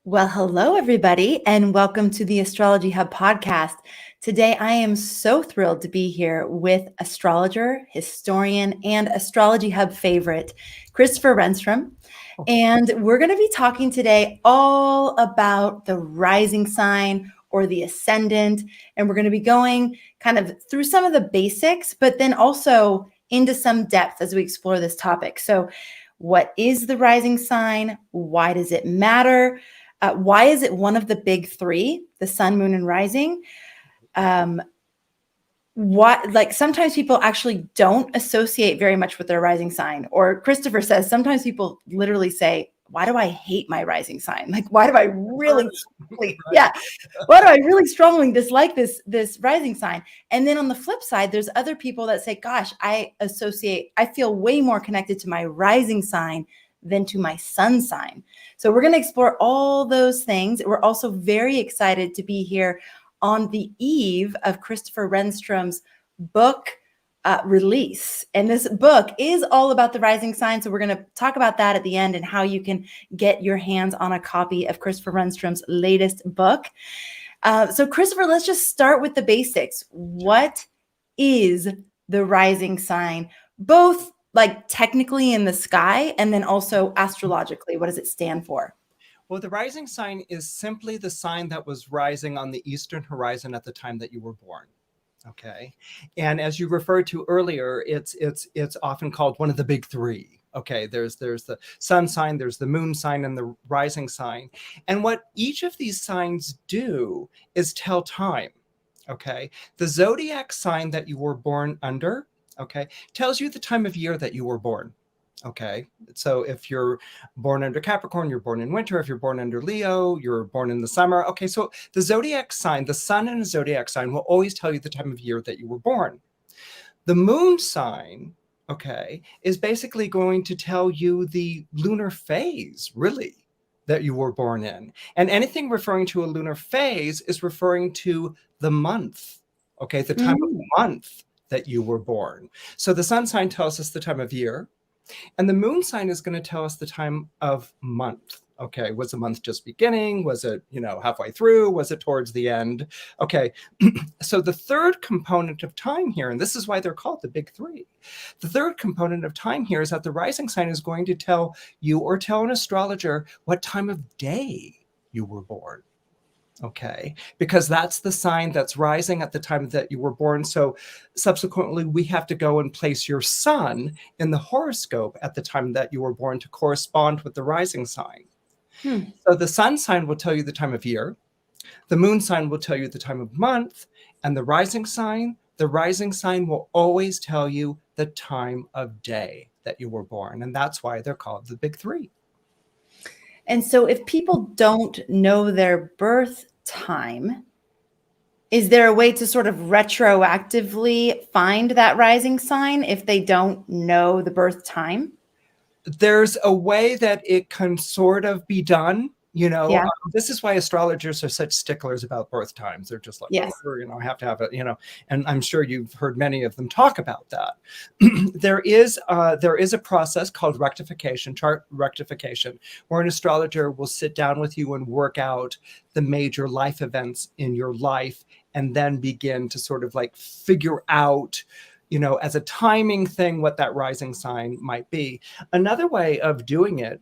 Well, hello, everybody, and welcome to the Astrology Hub podcast. Today, I am so thrilled to be here with astrologer, historian, and Astrology Hub favorite, Christopher Renstrom. And we're going to be talking today all about the rising sign or the ascendant. And we're going to be going kind of through some of the basics, but then also into some depth as we explore this topic. So, what is the rising sign? Why does it matter? Why is it one of the big three, the sun, moon, and rising? Sometimes people actually don't associate very much with their rising sign. Or Christopher says, sometimes people literally say, why do I hate my rising sign? Like, why do I really, why do I really strongly dislike this rising sign? And then on the flip side, there's other people that say, gosh, I feel way more connected to my rising sign than to my sun sign. So we're going to explore all those things. We're also very excited to be here on the eve of Christopher Renstrom's book release. And this book is all about the rising sign. So we're going to talk about that at the end and how you can get your hands on a copy of Christopher Renstrom's latest book. So Christopher, let's just start with the basics. What is the rising sign? Both like technically in the sky and then also astrologically, what does it stand for? Well, the rising sign is simply the sign that was rising on the eastern horizon at the time that you were born. Okay. And as you referred to earlier, it's often called one of the big three. Okay, there's the sun sign, there's the moon sign, and the rising sign. And what each of these signs do is tell time. Okay. The zodiac sign that you were born under, okay, tells you the time of year that you were born. Okay, so if you're born under Capricorn, you're born in winter. If you're born under Leo, you're born in the summer. Okay, so the zodiac sign, the sun in a zodiac sign will always tell you the time of year that you were born. The moon sign, okay, is basically going to tell you the lunar phase, really, that you were born in. And anything referring to a lunar phase is referring to the month, okay, the time of month that you were born. So the sun sign tells us the time of year. And the moon sign is going to tell us the time of month. Okay, was the month just beginning? Was it, halfway through? Was it towards the end? Okay, so the third component of time here, and this is why they're called the big three. The third component of time here is that the rising sign is going to tell you or tell an astrologer what time of day you were born. Okay, because that's the sign that's rising at the time that you were born. So subsequently, we have to go and place your sun in the horoscope at the time that you were born to correspond with the rising sign. So the sun sign will tell you the time of year. The moon sign will tell you the time of month. And the rising sign will always tell you the time of day that you were born. And that's why they're called the big three. And so if people don't know their birth time, is there a way to sort of retroactively find that rising sign if they don't know the birth time? There's a way that it can sort of be done. Yeah. This is why astrologers are such sticklers about birth times. They're just like, yes. I have to have it, and I'm sure you've heard many of them talk about that. There is a process called rectification, chart rectification, where an astrologer will sit down with you and work out the major life events in your life and then begin to sort of like figure out, as a timing thing, what that rising sign might be. Another way of doing it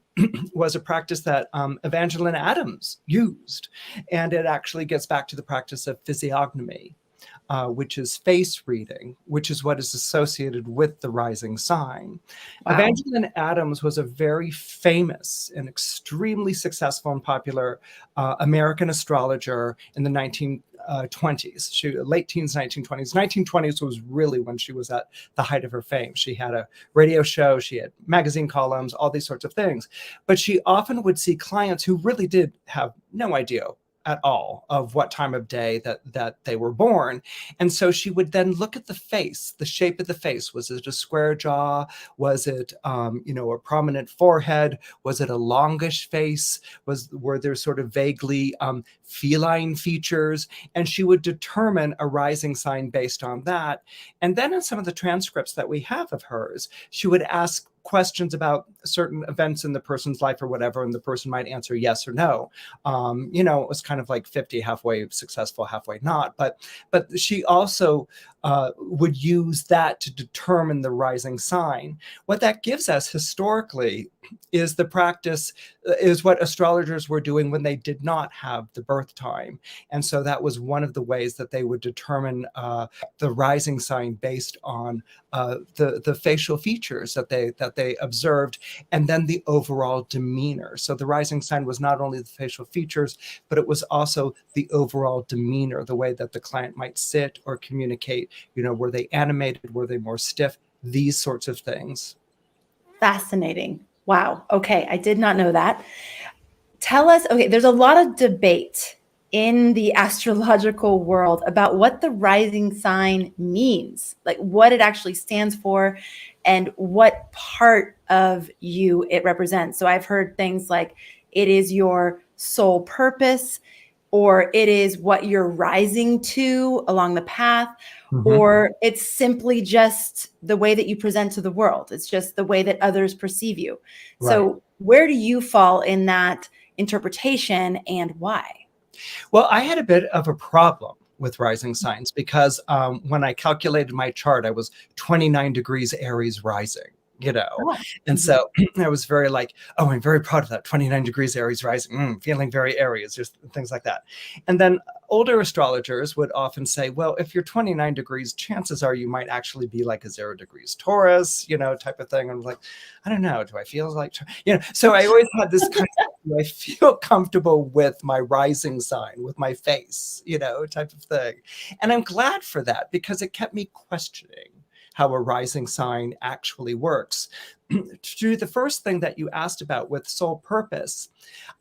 was a practice that Evangeline Adams used. And it actually gets back to the practice of physiognomy, which is face reading, which is what is associated with the rising sign. Wow. Evangeline Adams was a very famous and extremely successful and popular American astrologer in the 1920s, late teens, 1920s. 1920s was really when she was at the height of her fame. She had a radio show, she had magazine columns, all these sorts of things. But she often would see clients who really did have no idea at all of what time of day that they were born. And so she would then look at the face, the shape of the face. Was it a square jaw? Was it, a prominent forehead? Was it a longish face? Were there sort of vaguely feline features? And she would determine a rising sign based on that. And then in some of the transcripts that we have of hers, she would ask questions about certain events in the person's life or whatever, and the person might answer yes or no. It was kind of like 50, halfway successful, halfway not. But she also would use that to determine the rising sign. What that gives us historically is the practice, is what astrologers were doing when they did not have the birth time. And so that was one of the ways that they would determine the rising sign based on the facial features that they observed, and then the overall demeanor. So the rising sign was not only the facial features, but it was also the overall demeanor, the way that the client might sit or communicate. Were they animated? Were they more stiff? These sorts of things. Fascinating. Wow. Okay. I did not know that. Tell us, okay, there's a lot of debate in the astrological world about what the rising sign means, like what it actually stands for and what part of you it represents. So I've heard things like it is your soul purpose, or it is what you're rising to along the path, or it's simply just the way that you present to the world. It's just the way that others perceive you. Right. So where do you fall in that interpretation, and why? Well, I had a bit of a problem with rising signs because when I calculated my chart, I was 29 degrees Aries rising. Oh. And so I was very like, oh, I'm very proud of that 29 degrees Aries rising, feeling very Aries, just things like that. And then older astrologers would often say, well, if you're 29 degrees, chances are you might actually be like a 0 degrees Taurus, type of thing. And I'm like, I don't know, do I feel like, so I always had this kind of, do I feel comfortable with my rising sign, with my face, type of thing. And I'm glad for that, because it kept me questioning how a rising sign actually works. To the first thing that you asked about with soul purpose,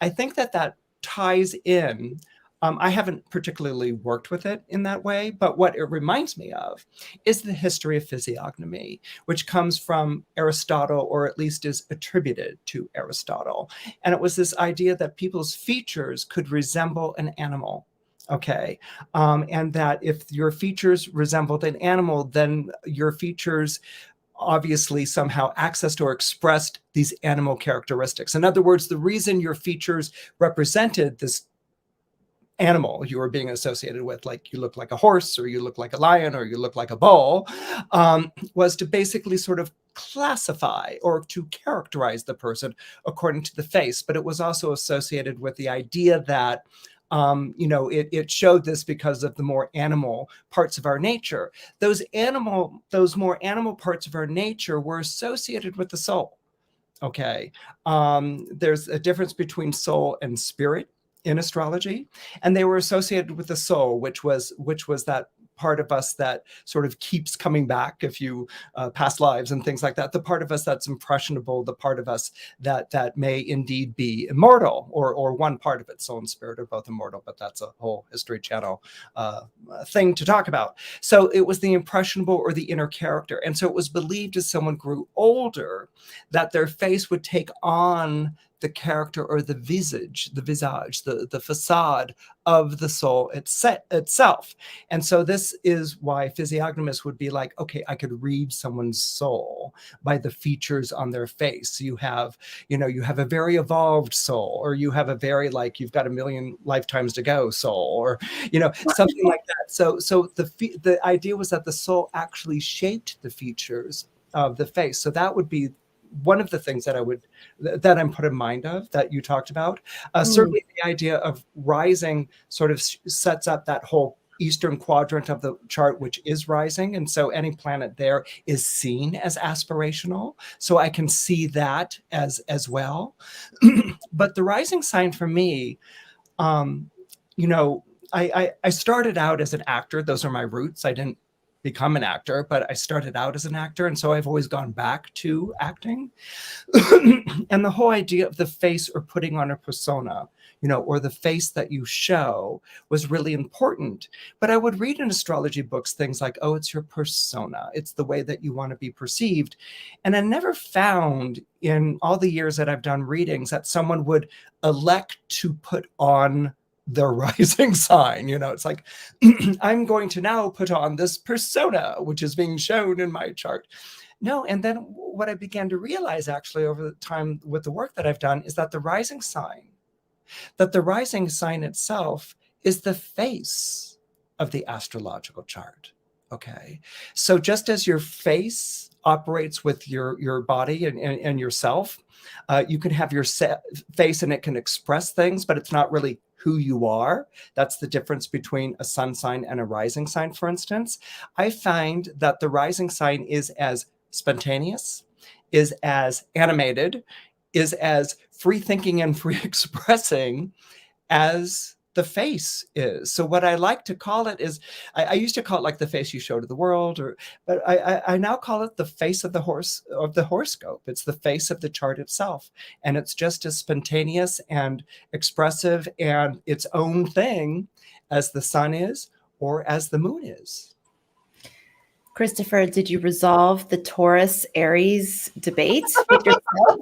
I think that ties in. I haven't particularly worked with it in that way, but what it reminds me of is the history of physiognomy, which comes from Aristotle, or at least is attributed to Aristotle. And it was this idea that people's features could resemble an animal. Okay. And that if your features resembled an animal, then your features obviously somehow accessed or expressed these animal characteristics. In other words, the reason your features represented this animal you were being associated with, like you look like a horse, or you look like a lion, or you look like a bull, was to basically sort of classify or to characterize the person according to the face. But it was also associated with the idea that it showed this because of the more animal parts of our nature. Those more animal parts of our nature were associated with the soul. Okay. There's a difference between soul and spirit in astrology, and they were associated with the soul, which was that part of us that sort of keeps coming back if you past lives and things like that, the part of us that's impressionable, the part of us that may indeed be immortal, or one part of it, soul and spirit are both immortal, but that's a whole History Channel thing to talk about. So it was the impressionable or the inner character. And so it was believed as someone grew older that their face would take on the character or the visage, the facade of the soul itself. And so this is why physiognomists would be like, okay, I could read someone's soul by the features on their face. You have a very evolved soul, or you have a very, like, you've got a million lifetimes to go soul, or, something like that. So the idea was that the soul actually shaped the features of the face. So that would be one of the things that I'm put in mind of that you talked about. Certainly the idea of rising sort of sets up that whole eastern quadrant of the chart, which is rising. And so any planet there is seen as aspirational. So I can see that as well. But the rising sign for me, I started out as an actor. Those are my roots. I didn't become an actor, but I started out as an actor. And so I've always gone back to acting. And the whole idea of the face, or putting on a persona, or the face that you show, was really important. But I would read in astrology books things like, oh, it's your persona. It's the way that you want to be perceived. And I never found, in all the years that I've done readings, that someone would elect to put on their rising sign. It's like, I'm going to now put on this persona, which is being shown in my chart. No. And then what I began to realize actually over the time with the work that I've done is that the rising sign itself is the face of the astrological chart. Okay. So just as your face operates with your body and yourself, you can have your face and it can express things, but it's not really who you are. That's the difference between a sun sign and a rising sign, for instance. I find that the rising sign is as spontaneous, is as animated, is as free thinking and free expressing as the face is. So what I like to call it is, I used to call it like the face you show to the world, but I now call it the face of the horoscope. It's the face of the chart itself, and it's just as spontaneous and expressive and its own thing as the sun is or as the moon is. Christopher, did you resolve the Taurus Aries debate with yourself?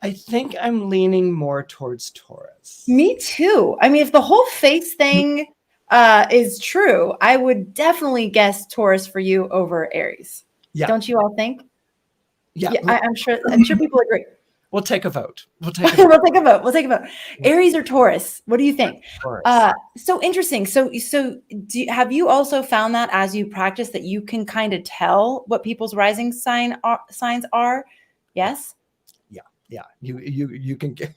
I think I'm leaning more towards Taurus. Me too. I mean, if the whole face thing is true, I would definitely guess Taurus for you over Aries. Yeah. Don't you all think? Yeah. I'm sure people agree. We'll take a vote. We'll take a vote. Aries or Taurus? What do you think? Taurus. So interesting. So have you also found that as you practice that you can kind of tell what people's rising signs are? Yes. Yeah. You can get.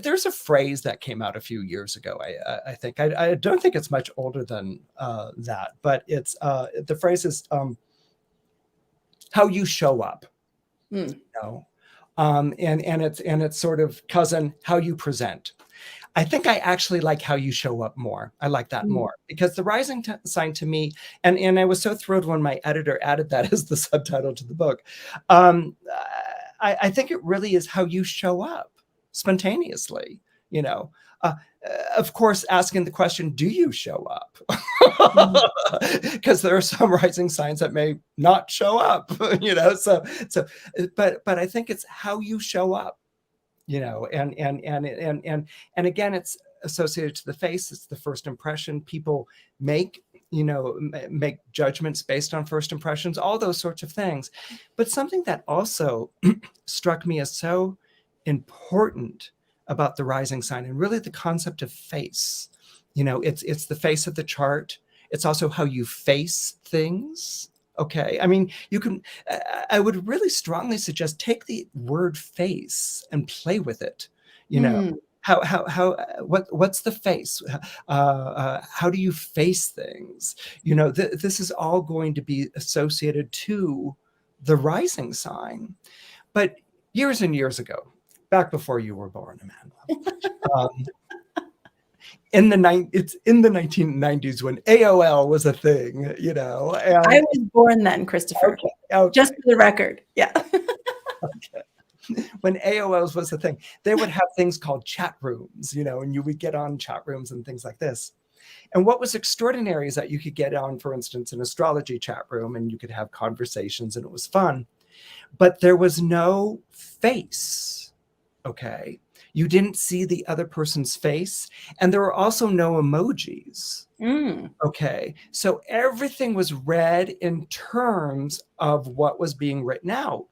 There's a phrase that came out a few years ago. I think I don't think it's much older than that, but it's the phrase is how you show up. You know? And it's sort of cousin how you present. I think I actually like how you show up more. I like that more because the rising sign to me, and I was so thrilled when my editor added that as the subtitle to the book. I think it really is how you show up spontaneously, you know. Of course, asking the question, do you show up? Because there are some rising signs that may not show up, you know. But I think it's how you show up, you know, and again, it's associated to the face. It's the first impression people make, you know, make judgments based on first impressions, all those sorts of things. But something that also struck me as so important about the rising sign and really the concept of face, you know, it's the face of the chart. It's also how you face things. Okay. I mean, I would really strongly suggest take the word face and play with it. You know, what's the face? How do you face things? You know, this is all going to be associated to the rising sign. But years and years ago, back before you were born, Amanda, it's in the 1990s when AOL was a thing, you know. And I was born then, Christopher. Okay. Just for the record. Yeah. Okay. When AOLs was a thing, they would have things called chat rooms, you know, and you would get on chat rooms and things like this. And what was extraordinary is that you could get on, for instance, an astrology chat room and you could have conversations and it was fun, but there was no face. Okay. You didn't see the other person's face. And there were also no emojis. Okay. So everything was read in terms of what was being written out,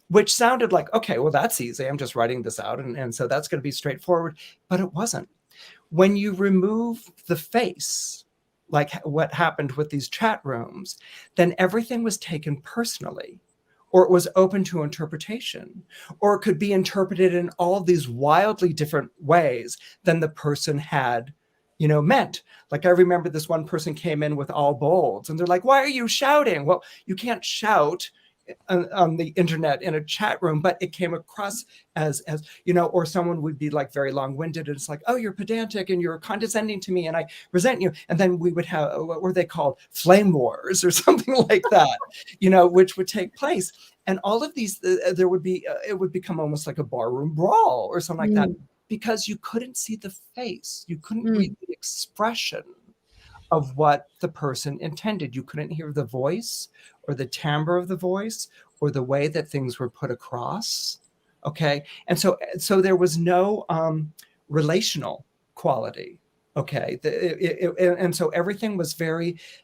which sounded like, okay, well, that's easy. I'm just writing this out. And so that's going to be straightforward. But it wasn't. When you remove the face, like what happened with these chat rooms, then everything was taken personally. Or it was open to interpretation, or it could be interpreted in all these wildly different ways than the person had, you know, meant. Like I remember this one person came in with all bolds and they're like, why are you shouting? Well, you can't shout on the internet in a chat room, but it came across as, you know, or someone would be like very long-winded and it's like, oh, you're pedantic and you're condescending to me and I resent you. And then we would have, what were they called? Flame wars or something like that, you know, which would take place. And all of these, it would become almost like a barroom brawl or something like that because you couldn't see the face. You couldn't read the expression of what the person intended. You couldn't hear the voice or the timbre of the voice or the way that things were put across. Okay. And so there was no relational quality Okay. And so everything was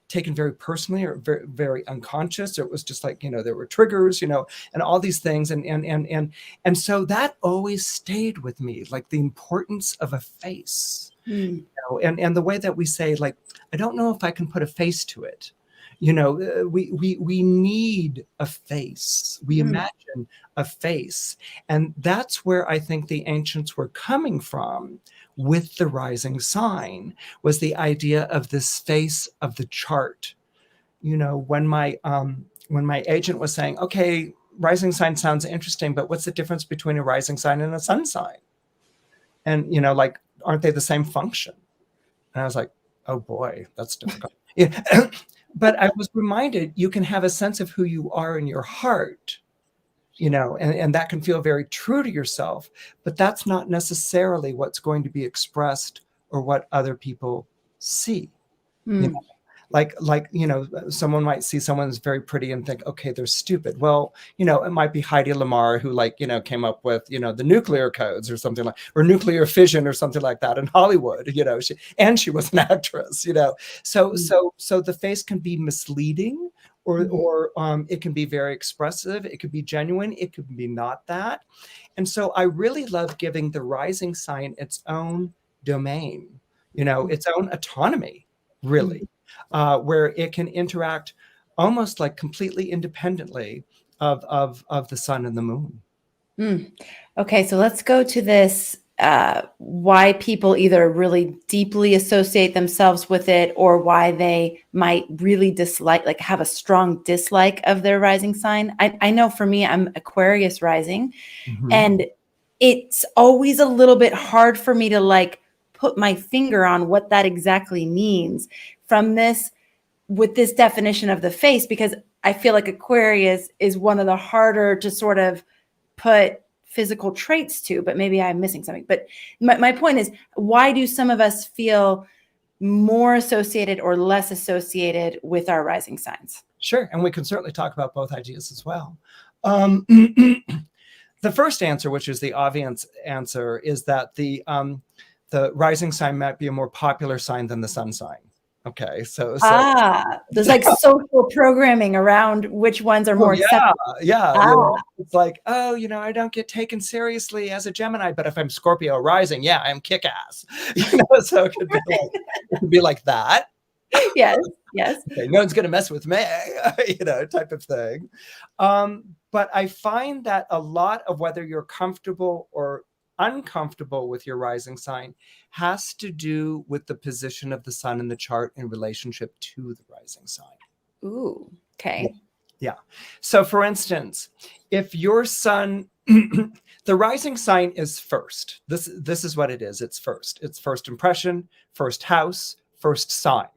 taken very personally, or very, very unconscious. It was just like, there were triggers, and all these things. And so that always stayed with me, like the importance of a face, Mm, and the way that we say, like, I don't know if I can put a face to it. We need a face. We mm, imagine a face. And that's where I think the ancients were coming from with the rising sign, was the idea of this face of the chart. When my agent was saying, okay, rising sign sounds interesting, but what's the difference between a rising sign and a sun sign? And, like, aren't they the same function? And I was like, oh boy, that's difficult. Yeah. But I was reminded, you can have a sense of who you are in your heart, and that can feel very true to yourself, but that's not necessarily what's going to be expressed or what other people see. You know, mm. someone might see someone who's very pretty and think, okay, they're stupid. Well, it might be Heidi Lamar who, came up with, the nuclear codes or something, or nuclear fission or something like that in Hollywood. She was an actress. So Mm. so the face can be misleading, or Mhm. it can be very expressive. It could be genuine. It could be not that. And so I really love giving the rising sign its own domain, its own autonomy, really, Mm. where it can interact almost like completely independently of the sun and the moon. Mm. Okay, so let's go to this, why people either really deeply associate themselves with it, or why they might really dislike, like have a strong dislike of their rising sign. I know for me, I'm Aquarius rising, Mhm. and it's always a little bit hard for me to like put my finger on what that exactly means from this, with this definition of the face, because I feel like Aquarius is one of the harder to sort of put physical traits to, but maybe I'm missing something. But my point is, why do some of us feel more associated or less associated with our rising signs? Sure, and we can certainly talk about both ideas as well. The first answer, which is the obvious answer, is that the rising sign might be a more popular sign than the sun sign. Okay, so There's like social programming around which ones are oh more yeah, accepted. yeah. Ah, It's like, oh, I don't get taken seriously as a Gemini, but if I'm Scorpio rising, yeah, I'm kick ass. So it could be like that. yes, yes. Okay, no one's gonna mess with me, type of thing. But I find that a lot of whether you're comfortable or uncomfortable with your rising sign has to do with the position of the sun in the chart in relationship to the rising sign. Ooh, Yeah. okay. Yeah. So for instance, if your sun, the rising sign is first. This is what it is. It's first. It's first impression, first house, first sign.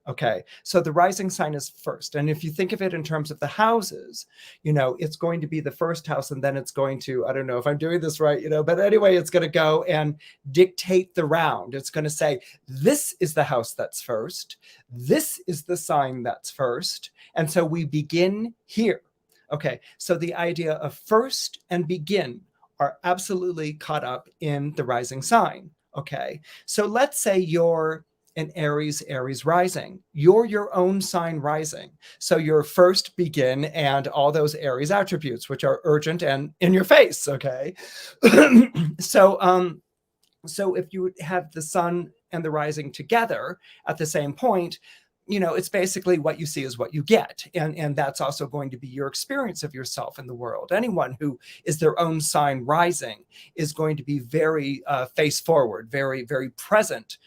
Okay. So the rising sign is first. And if you think of it in terms of the houses, it's going to be the first house, and then it's going to, I don't know if I'm doing this right, but anyway, it's going to go and dictate the round. It's going to say, this is the house that's first. This is the sign that's first. And so we begin here. Okay. So the idea of first and begin are absolutely caught up in the rising sign. Okay. So let's say you're an Aries rising. You're your own sign rising. So your first, begin, and all those Aries attributes, which are urgent and in your face. Okay. So if you have the sun and the rising together at the same point, it's basically what you see is what you get. And that's also going to be your experience of yourself in the world. Anyone who is their own sign rising is going to be very face forward, very, very present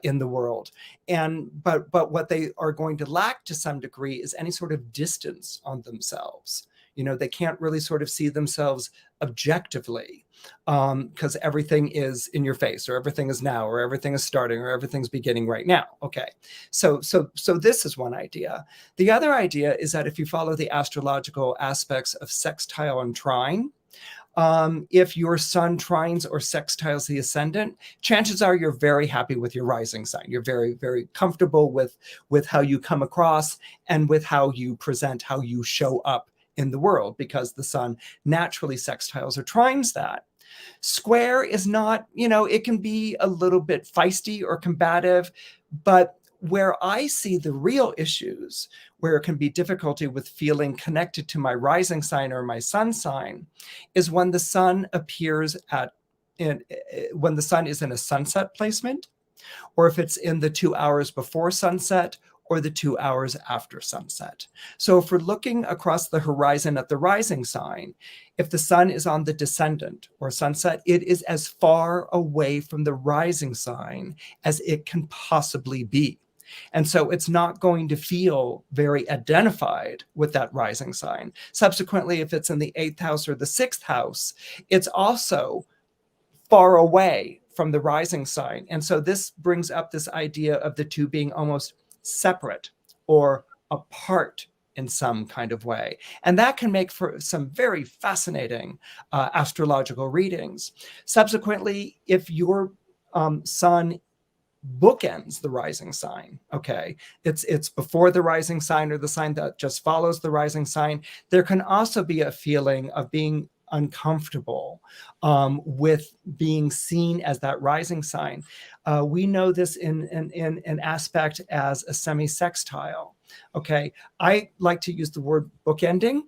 in the world. But what they are going to lack to some degree is any sort of distance on themselves. They can't really sort of see themselves objectively, because everything is in your face, or everything is now, or everything is starting, or everything's beginning right now. Okay. So this is one idea. The other idea is that if you follow the astrological aspects of sextile and trine, if your sun trines or sextiles the ascendant, chances are you're very happy with your rising sign. You're very, very comfortable with how you come across and with how you present, how you show up in the world, because the sun naturally sextiles or trines that. Square is not, it can be a little bit feisty or combative, but where I see the real issues, where it can be difficulty with feeling connected to my rising sign or my sun sign, is when the sun appears when the sun is in a sunset placement, or if it's in the 2 hours before sunset or the 2 hours after sunset. So if we're looking across the horizon at the rising sign, if the sun is on the descendant or sunset, it is as far away from the rising sign as it can possibly be. And so it's not going to feel very identified with that rising sign. Subsequently, if it's in the 8th house or the 6th house, it's also far away from the rising sign. And so this brings up this idea of the two being almost separate or apart in some kind of way. And that can make for some very fascinating astrological readings. Subsequently, if your sun bookends the rising sign, okay, it's before the rising sign or the sign that just follows the rising sign, there can also be a feeling of being uncomfortable with being seen as that rising sign. We know this in an aspect as a semi-sextile. Okay, I like to use the word bookending,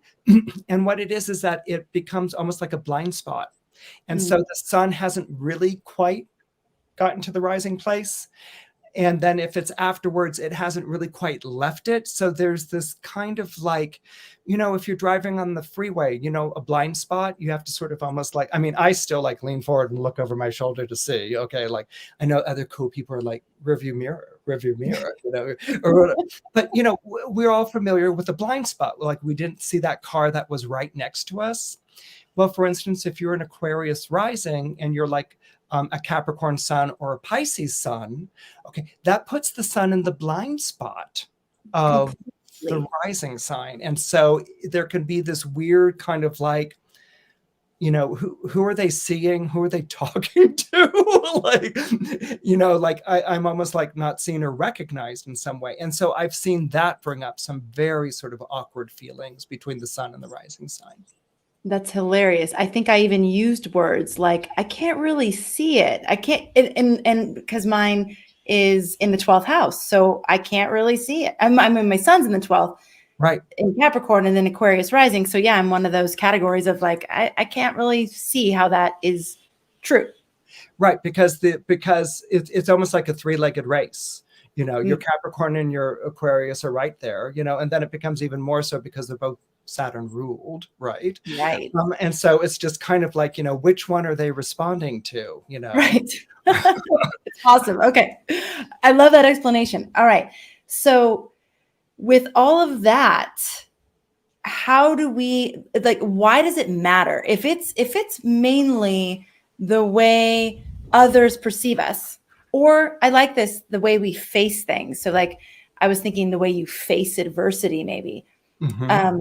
and what it is that it becomes almost like a blind spot. And so the sun hasn't really quite gotten to the rising place. And then if it's afterwards, it hasn't really quite left it. So there's this kind of like, if you're driving on the freeway, a blind spot, you have to sort of almost like, I still like lean forward and look over my shoulder to see, okay, like I know other cool people are like review mirror, but we're all familiar with the blind spot. Like we didn't see that car that was right next to us. Well, for instance, if you're an Aquarius rising and you're like a Capricorn sun or a Pisces sun, okay, that puts the sun in the blind spot of the rising sign. And so there can be this weird kind of like, who are they seeing? Who are they talking to? like I'm almost like not seen or recognized in some way. And so I've seen that bring up some very sort of awkward feelings between the sun and the rising sign. That's hilarious. I think I even used words like, I can't really see it. I can't, and because mine is in the 12th house, so I can't really see it. I mean, my son's in the 12th, right, in Capricorn, and then Aquarius rising. So yeah, I'm one of those categories of like, I can't really see how that is true. Right, because it's almost like a three-legged race. Your Capricorn and your Aquarius are right there, and then it becomes even more so because they're both Saturn ruled, right? Right. And so it's just kind of like, which one are they responding to, Right. It's awesome. Okay. I love that explanation. All right. So with all of that, how do we, like, why does it matter? If it's mainly the way others perceive us, or I like this, the way we face things. So like, I was thinking the way you face adversity, maybe. Mm-hmm.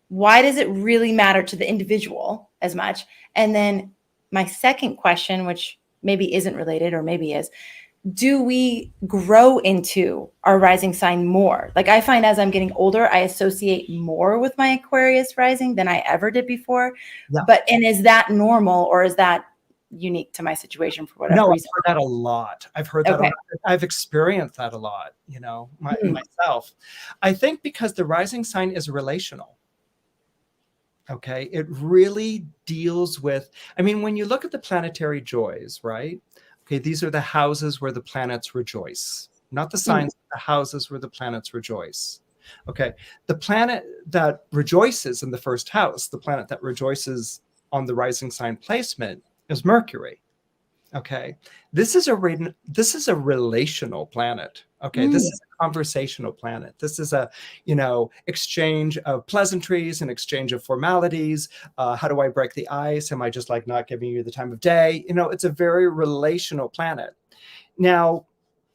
Why does it really matter to the individual as much? And then my second question, which maybe isn't related or maybe is, do we grow into our rising sign more? Like I find as I'm getting older, I associate more with my Aquarius rising than I ever did before. Yeah. And is that normal, or is that unique to my situation for whatever reason? I've heard that a lot. I've heard that a lot. I've experienced that a lot, myself. I think because the rising sign is relational. Okay. It really deals with, when you look at the planetary joys, right? Okay. These are the houses where the planets rejoice, not the signs, the houses where the planets rejoice. Okay. The planet that rejoices in the first house, the planet that rejoices on the rising sign placement is Mercury. Okay. This is a relational planet. Okay. This is a conversational planet. This is a, exchange of pleasantries and exchange of formalities. How do I break the ice? Am I just like not giving you the time of day? It's a very relational planet. Now,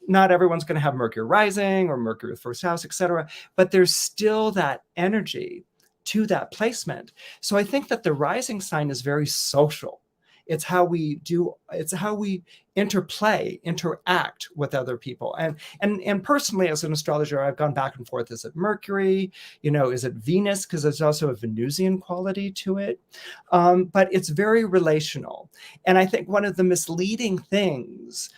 not everyone's going to have Mercury rising or Mercury first house, etc. But there's still that energy to that placement. So I think that the rising sign is very social. It's how we interact with other people. And personally, as an astrologer, I've gone back and forth. Is it Mercury? Is it Venus? Because there's also a Venusian quality to it. But it's very relational. And I think one of the misleading things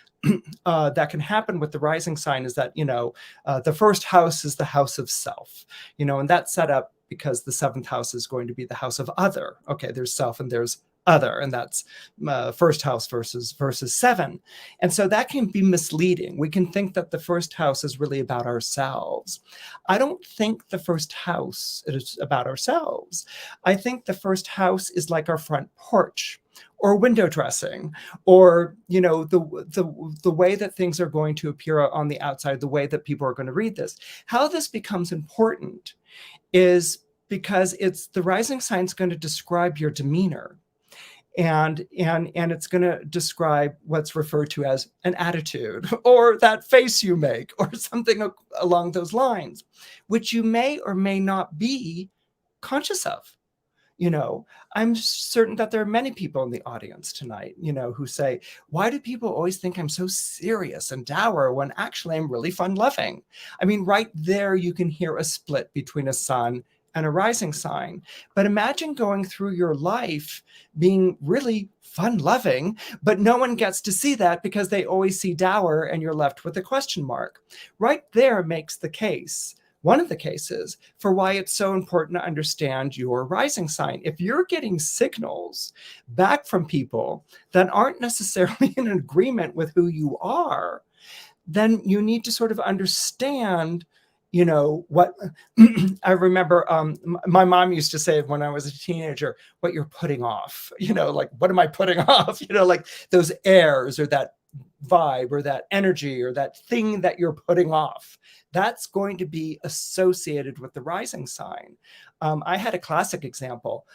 that can happen with the rising sign is that, the first house is the house of self, and that's set up because the seventh house is going to be the house of other. Okay, there's self and there's other, and that's first house versus seven. And so that can be misleading. We can think that the first house is really about ourselves. I don't think the first house is about ourselves. I think the first house is like our front porch or window dressing, or the way that things are going to appear on the outside, the way that people are going to read this. How this becomes important is because it's the rising sign is going to describe your demeanor, and it's going to describe what's referred to as an attitude, or that face you make, or something along those lines, which you may or may not be conscious of. I'm certain that there are many people in the audience tonight, who say, why do people always think I'm so serious and dour when actually I'm really fun loving? I mean, right there, you can hear a split between a sun and a rising sign. But imagine going through your life being really fun loving, but no one gets to see that because they always see dour and you're left with a question mark. Right there makes the case. One of the cases for why it's so important to understand your rising sign. If you're getting signals back from people that aren't necessarily in agreement with who you are, then you need to sort of understand, what I remember my mom used to say when I was a teenager, what you're putting off, like, what am I putting off? Like those airs or that vibe or that energy or that thing that you're putting off. That's going to be associated with the rising sign. I had a classic example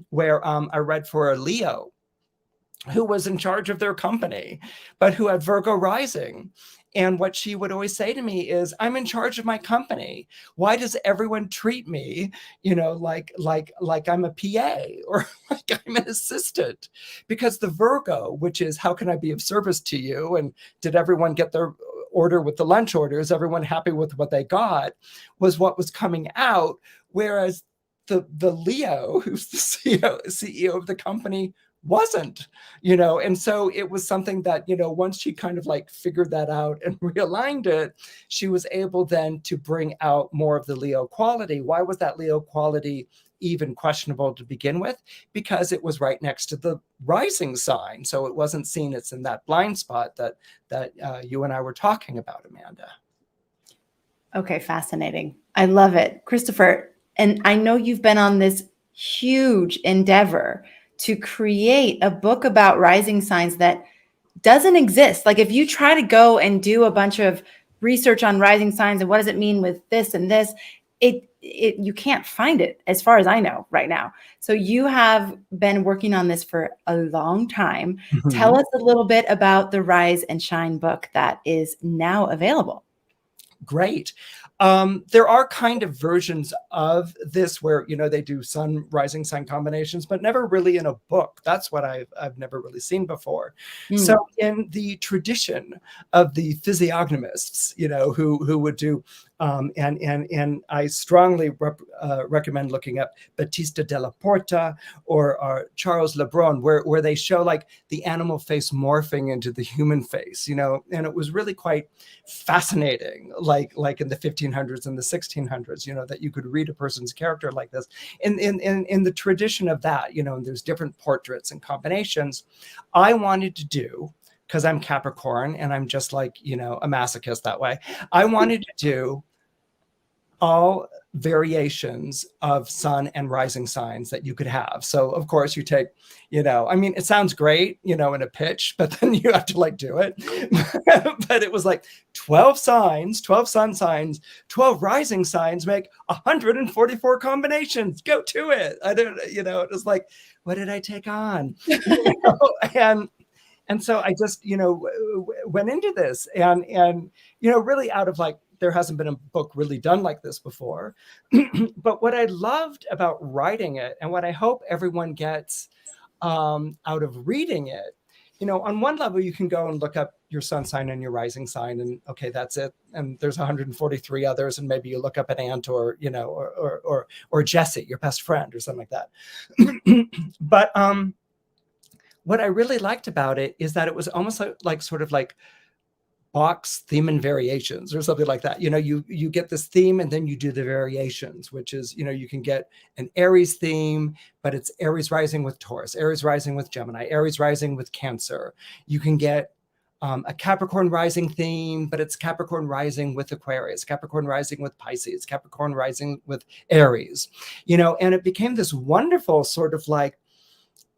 where I read for a Leo who was in charge of their company, but who had Virgo rising. And what she would always say to me is, I'm in charge of my company. Why does everyone treat me, like I'm a PA or like I'm an assistant? Because the Virgo, which is, how can I be of service to you? And did everyone get their order with the lunch order? Is everyone happy with what they got? Was what was coming out. Whereas the Leo, who's the CEO of the company, wasn't, and so it was something that, once she kind of like figured that out and realigned it, she was able then to bring out more of the Leo quality. Why was that Leo quality even questionable to begin with? Because it was right next to the rising sign. So it wasn't seen. It's in that blind spot that you and I were talking about, Amanda. Okay, fascinating. I love it. Christopher, and I know you've been on this huge endeavor to create a book about rising signs that doesn't exist. Like if you try to go and do a bunch of research on rising signs and what does it mean with this and this, you can't find it as far as I know right now. So you have been working on this for a long time. Mm-hmm. Tell us a little bit about the Rise and Shine book that is now available. Great. There are kind of versions of this where, they do sun rising sign combinations, but never really in a book. That's what I've never really seen before. So in the tradition of the physiognomists, who would do, and I strongly recommend looking up Battista della Porta or Charles Lebrun, where they show like the animal face morphing into the human face, and it was really quite fascinating, like in the 1500s and the 1600s, that you could read a person's character like this. In the tradition of that, and there's different portraits and combinations. I wanted to do, because I'm Capricorn and I'm just like, a masochist that way. I wanted to do all variations of sun and rising signs that you could have. So of course you take, it sounds great, in a pitch, but then you have to like do it. But it was like 12 signs, 12 sun signs, 12 rising signs make 144 combinations. Go to it. I don't, it was like, what did I take on? And so I just, went into this and really out of like, there hasn't been a book really done like this before. But what I loved about writing it and what I hope everyone gets out of reading it, you know, on one level, you can go and look up your sun sign and your rising sign, and okay, that's it. And there's 143 others, and maybe you look up an aunt, or you know, or Jesse, your best friend, or something like that. But what I really liked about it is that it was almost like sort of like box theme and variations or something like that. You know, you get this theme and then you do the variations, which is, you know, you can get an Aries theme, but it's Aries rising with Taurus, Aries rising with Gemini, Aries rising with Cancer. You can get a Capricorn rising theme, but it's Capricorn rising with Aquarius, Capricorn rising with Pisces, Capricorn rising with Aries, you know, and it became this wonderful sort of like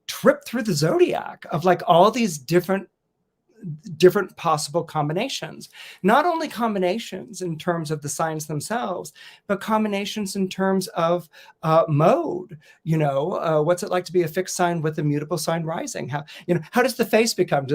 trip through the zodiac of like all these different possible combinations, not only combinations in terms of the signs themselves, but combinations in terms of mode. You know, what's it like to be a fixed sign with a mutable sign rising? How, you know, how does the face become?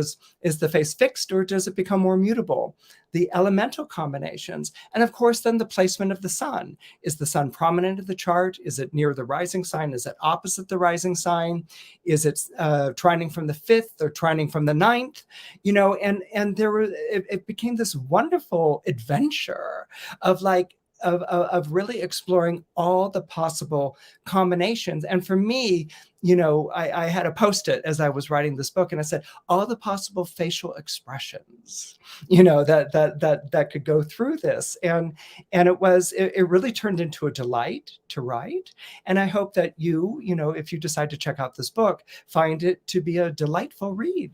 Is the face fixed, or does it become more mutable? The elemental combinations, and of course, then the placement of the sun. Is the sun prominent in the chart? Is it near the rising sign? Is it opposite the rising sign? Is it trining from the 5th or trining from the 9th? You know, and there were, it became this wonderful adventure of like, of really exploring all the possible combinations. And for me, you know, I had a Post-it as I was writing this book, and I said, all the possible facial expressions, you know, that could go through this. And it really turned into a delight to write. And I hope that you know, if you decide to check out this book, find it to be a delightful read.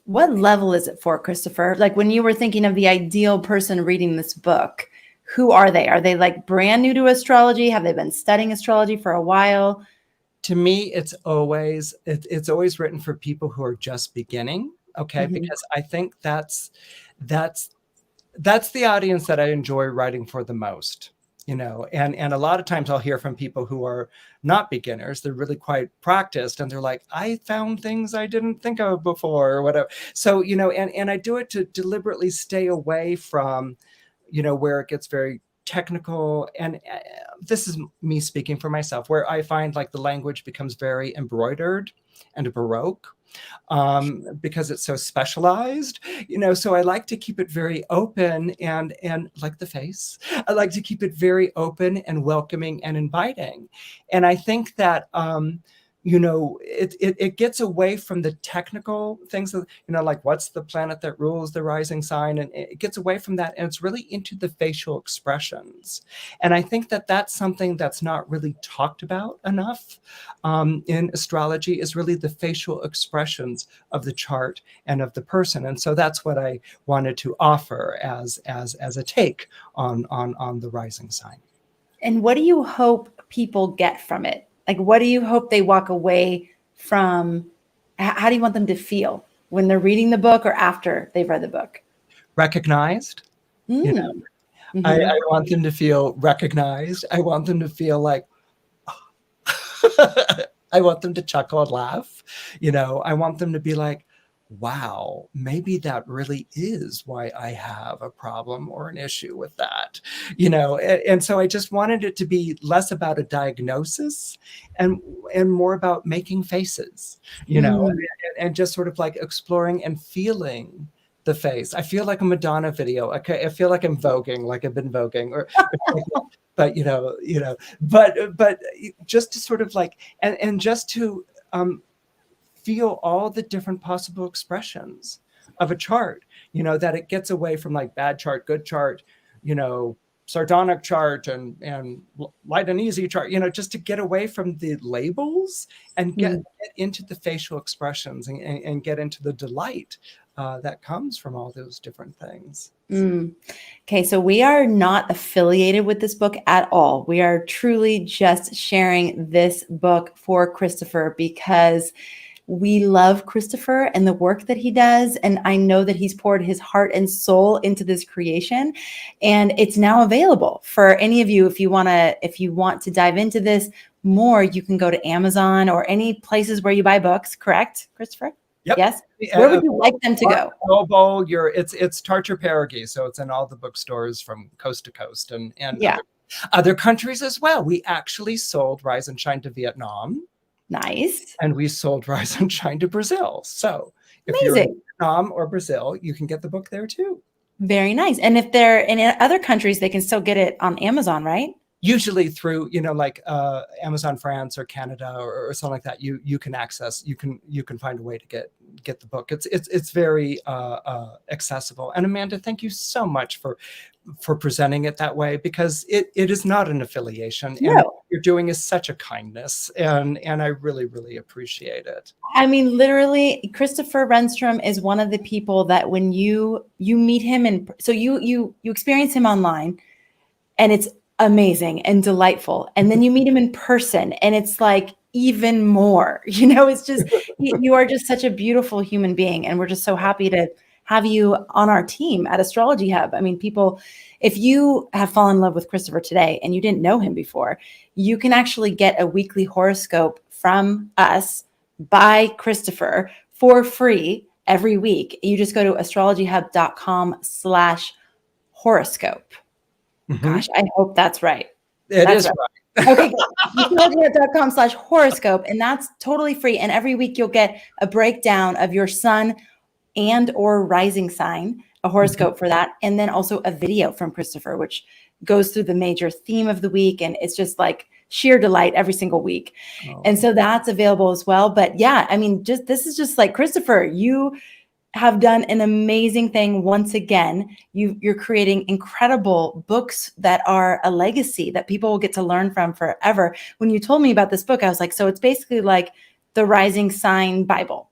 What level is it for, Christopher? Like when you were thinking of the ideal person reading this book, who are they? Are they like brand new to astrology? Have they been studying astrology for a while? To me, it's always written for people who are just beginning. Okay, because I think that's the audience that I enjoy writing for the most. You know, and a lot of times I'll hear from people who are not beginners. They're really quite practiced, and they're like, I found things I didn't think of before, or whatever. So, you know, and I do it to deliberately stay away from, you know, where it gets very technical. And this is me speaking for myself, where I find like the language becomes very embroidered and Baroque, because it's so specialized, you know. So I like to keep it very open, and like the face, I like to keep it very open and welcoming and inviting. And I think that you know, it gets away from the technical things, you know, like what's the planet that rules the rising sign, and it gets away from that, and it's really into the facial expressions. And I think that that's something that's not really talked about enough in astrology, is really the facial expressions of the chart and of the person. And so that's what I wanted to offer as a take on the rising sign. And what do you hope people get from it? Like, what do you hope they walk away from? How do you want them to feel when they're reading the book or after they've read the book? Recognized. You know, I want them to feel recognized. I want them to feel like, I want them to chuckle and laugh. You know, I want them to be like, wow, maybe that really is why I have a problem or an issue with that, you know. And so I just wanted it to be less about a diagnosis and more about making faces, you know, and just sort of like exploring and feeling the face. I feel like a Madonna video. Okay, I feel like I'm voguing, like I've been voguing, or but but just to sort of like, and just to feel all the different possible expressions of a chart, you know, that it gets away from like bad chart, good chart, you know, sardonic chart, and light and easy chart, you know, just to get away from the labels and get into the facial expressions, and get into the delight that comes from all those different things. Okay, so we are not affiliated with this book at all. We are truly just sharing this book for Christopher because we love Christopher and the work that he does. And I know that he's poured his heart and soul into this creation. And it's now available for any of you. If you want to dive into this more, you can go to Amazon or any places where you buy books, correct, Christopher? Yep. Yes. Where would you like them to go? Global, it's Tartar Pierogi, so it's in all the bookstores from coast to coast, and other countries as well. We actually sold Rise and Shine to Vietnam. Nice. and we sold Rise and Shine to Brazil. So if you're in Amazing. Vietnam or Brazil, you can get the book there too. Very nice. And if they're in other countries, they can still get it on Amazon, right? Usually through, like Amazon France or Canada or something like that, you can access, you can find a way to get the book. It's very accessible. And Amanda, thank you so much for presenting it that way, because it is not an affiliation, and what you're doing is such a kindness, and I really, really appreciate it. I mean, literally, Christopher Renstrom is one of the people that when you meet him, and so you experience him online, and it's amazing and delightful, and then you meet him in person, and it's like even more. It's just you are just such a beautiful human being, and we're just so happy to have you on our team at Astrology Hub. I mean, people, if you have fallen in love with Christopher today and you didn't know him before, you can actually get a weekly horoscope from us by Christopher for free every week. You just go to astrologyhub.com/horoscope. Gosh, I hope that's right. It is right. Okay, astrologyhub.com/horoscope, and that's totally free. And every week you'll get a breakdown of your sun and or rising sign, a horoscope for that, and then also a video from Christopher, which goes through the major theme of the week, and it's just like sheer delight every single week. And so that's available as well. But yeah, I mean, this is just like, Christopher, you have done an amazing thing once again. You're creating incredible books that are a legacy that people will get to learn from forever. When you told me about this book, I was like, so it's basically like the Rising Sign Bible,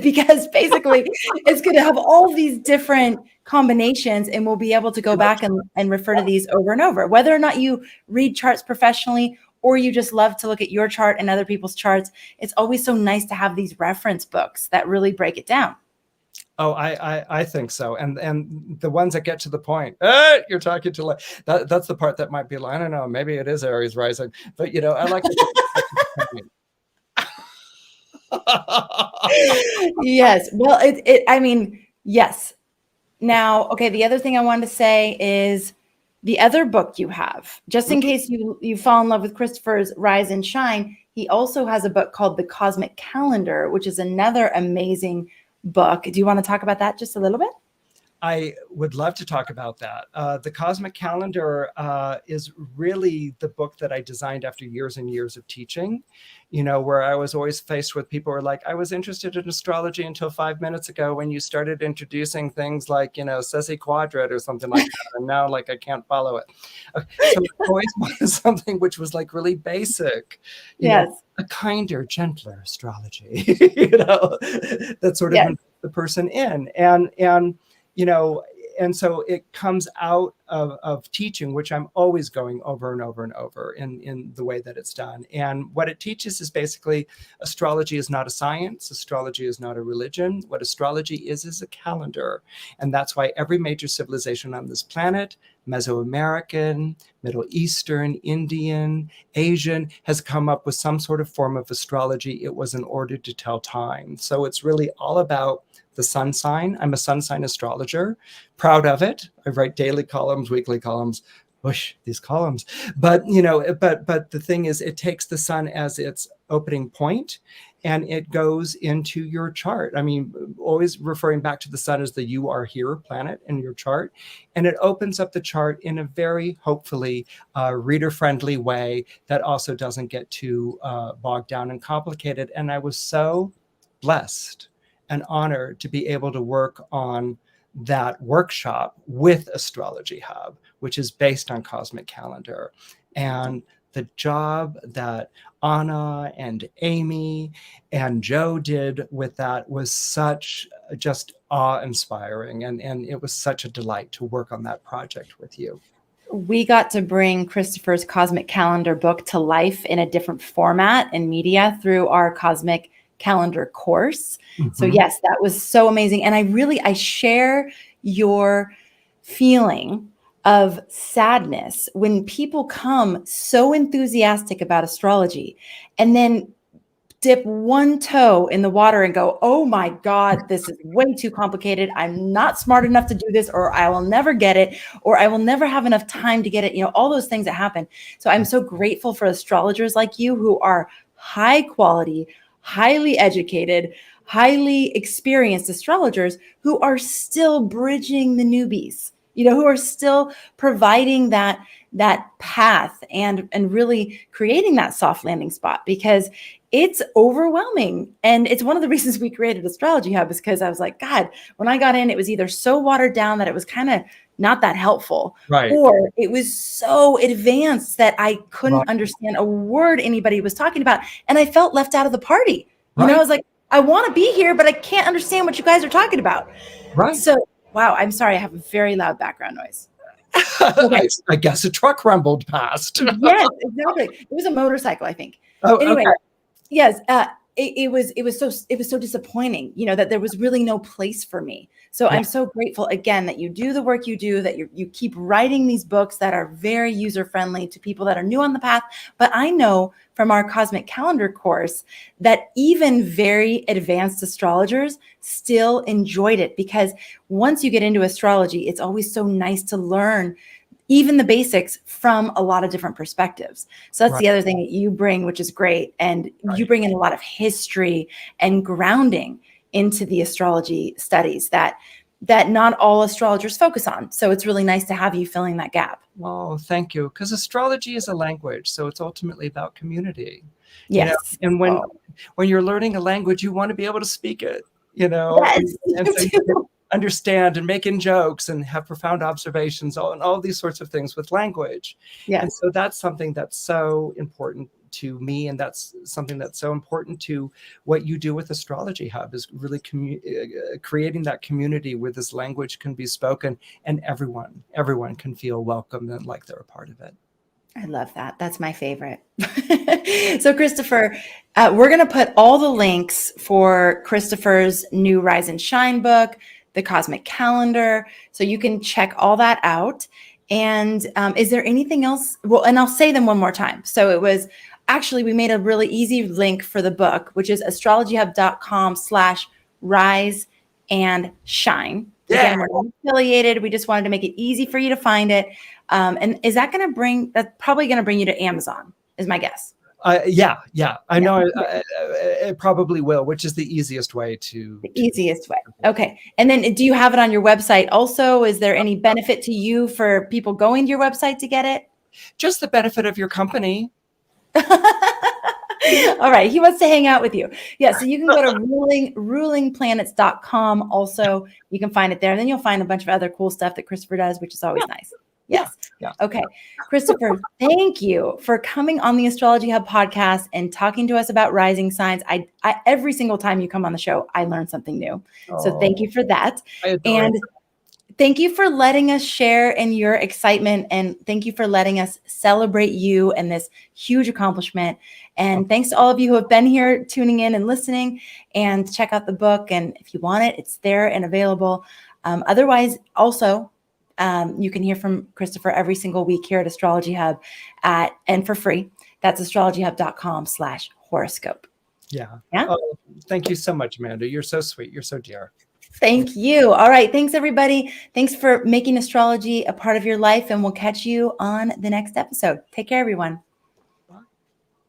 because basically it's going to have all these different combinations, and we'll be able to go back and refer to these over and over. Whether or not you read charts professionally or you just love to look at your chart and other people's charts, it's always so nice to have these reference books that really break it down. Oh, I think so. And the ones that get to the point, you're talking to that's the part that might be like, I don't know, maybe it is Aries rising, but I like to Yes. Well, I mean, yes. Now, okay, the other thing I wanted to say is the other book you have, just in case you fall in love with Christopher's Rise and Shine, he also has a book called The Cosmic Calendar, which is another amazing book. Do you want to talk about that just a little bit? I would love to talk about that. The Cosmic Calendar is really the book that I designed after years and years of teaching, where I was always faced with people who were like, I was interested in astrology until 5 minutes ago when you started introducing things like, Sesi Quadrat or something like that. And now I can't follow it. So I always wanted something which was like really basic, yes, a kinder, gentler astrology, that sort of brings the person in. And so it comes out of teaching, which I'm always going over and over and over in the way that it's done. And what it teaches is basically astrology is not a science. Astrology is not a religion. What astrology is a calendar. And that's why every major civilization on this planet, Mesoamerican, Middle Eastern, Indian, Asian, has come up with some sort of form of astrology. It was in order to tell time. So it's really all about the sun sign. I'm a sun sign astrologer, proud of it. I write daily columns, weekly columns, whoosh, these columns. But, but the thing is, it takes the sun as its opening point, and it goes into your chart. I mean, always referring back to the sun as the you are here planet in your chart. And it opens up the chart in a very, hopefully, reader-friendly way that also doesn't get too bogged down and complicated. And I was so blessed and honored to be able to work on that workshop with Astrology Hub, which is based on Cosmic Calendar. And the job that Anna and Amy and Joe did with that was such just awe-inspiring. And it was such a delight to work on that project with you. We got to bring Christopher's Cosmic Calendar book to life in a different format and media through our Cosmic Calendar course. So yes, that was so amazing. And I share your feeling of sadness when people come so enthusiastic about astrology and then dip one toe in the water and go, oh my God, this is way too complicated. I'm not smart enough to do this, or I will never get it, or I will never have enough time to get it. All those things that happen. So I'm so grateful for astrologers like you who are high quality, highly educated, highly experienced astrologers who are still bridging the newbies, who are still providing that path and really creating that soft landing spot, because it's overwhelming. And it's one of the reasons we created Astrology Hub, is because I was like, God, when I got in, it was either so watered down that it was kind of not that helpful, Right. or it was so advanced that I couldn't Right. understand a word anybody was talking about. And I felt left out of the party. Right. I was like, I want to be here, but I can't understand what you guys are talking about. Right. So, wow, I'm sorry. I have a very loud background noise. Okay. I guess a truck rumbled past. Yes, exactly. It was a motorcycle, I think. Oh, Anyway, okay. yes, it was so disappointing, that there was really no place for me. So Yeah. I'm so grateful again that you do the work you do, that you keep writing these books that are very user friendly to people that are new on the path. But I know from our cosmic calendar course that even very advanced astrologers still enjoyed it, because once you get into astrology, it's always so nice to learn even the basics from a lot of different perspectives. So that's Right. the other thing that you bring, which is great. And you bring in a lot of history and grounding into the astrology studies that not all astrologers focus on. So it's really nice to have you filling that gap. Oh, thank you. Because astrology is a language, so it's ultimately about community. Yes. And when you're learning a language, you want to be able to speak it. And so you can understand and making jokes and have profound observations and all these sorts of things with language. Yes. And so that's something that's so important to me, and that's something that's so important to what you do with Astrology Hub, is really creating that community where this language can be spoken and everyone can feel welcome and like they're a part of it. I love that. That's my favorite. So Christopher, we're going to put all the links for Christopher's new Rise and Shine book, the Cosmic Calendar, so you can check all that out. And is there anything else? Well, and I'll say them one more time. So it was actually, we made a really easy link for the book, which is astrologyhub.com/rise and shine. Yeah. Again, we're not affiliated. We just wanted to make it easy for you to find it. And is that going to that's probably going to bring you to Amazon, is my guess. Yeah. I know it probably will, which is the easiest way easiest way. Okay. And then do you have it on your website also? Is there any benefit to you for people going to your website to get it? Just the benefit of your company. All right. He wants to hang out with you. Yeah. So you can go to rulingplanets.com. Also, you can find it there. And then you'll find a bunch of other cool stuff that Christopher does, which is always nice. Yes. Yeah. Okay. Christopher, thank you for coming on the Astrology Hub podcast and talking to us about rising signs. I every single time you come on the show, I learn something new. So thank you for that. And thank you for letting us share in your excitement. And thank you for letting us celebrate you and this huge accomplishment. And thanks to all of you who have been here tuning in and listening, and check out the book. And if you want it, it's there and available. Otherwise, also, you can hear from Christopher every single week here at Astrology Hub and for free. That's astrologyhub.com/horoscope. Yeah. Yeah. Oh, thank you so much, Amanda. You're so sweet. You're so dear. Thank you. All right. Thanks, everybody. Thanks for making astrology a part of your life, and we'll catch you on the next episode. Take care, everyone.